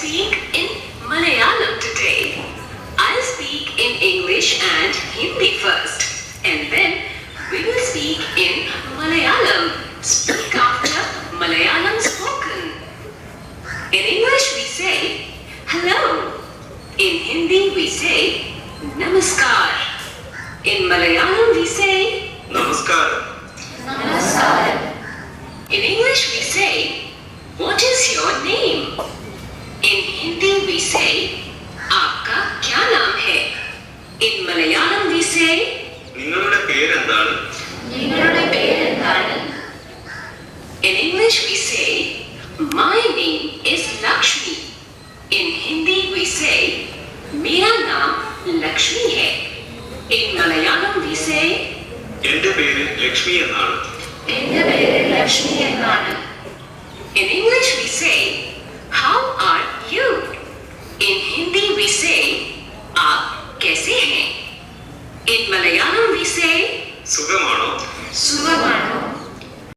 speak in Malayalam today. I'll speak in English and Hindi first, and then we will speak in Malayalam. Speak after Malayalam spoken. In English we say hello. In Hindi we say namaskar. In Malayalam we say Namaskar. Namaskar. In English we say, what is your name? In Hindi we say, आपका क्या नाम है? In Malayalam we say, നിങ്ങളുടെ പേരെന്താണ്? നിങ്ങളുടെ പേരെന്താണ്? In English we say, my name is Lakshmi. In Hindi we say, मेरा नाम लक्ष्मी है. In Malayalam we say, എൻ്റെ പേര് ലക്ഷ്മി എന്നാണ്. എൻ്റെ പേര് ലക്ഷ്മി എന്നാണ്. In English we say, how are you? In Hindi we say, आप कैसे हैं? In Malayalam we say, സുഖമാണോ? സുഖമാണോ?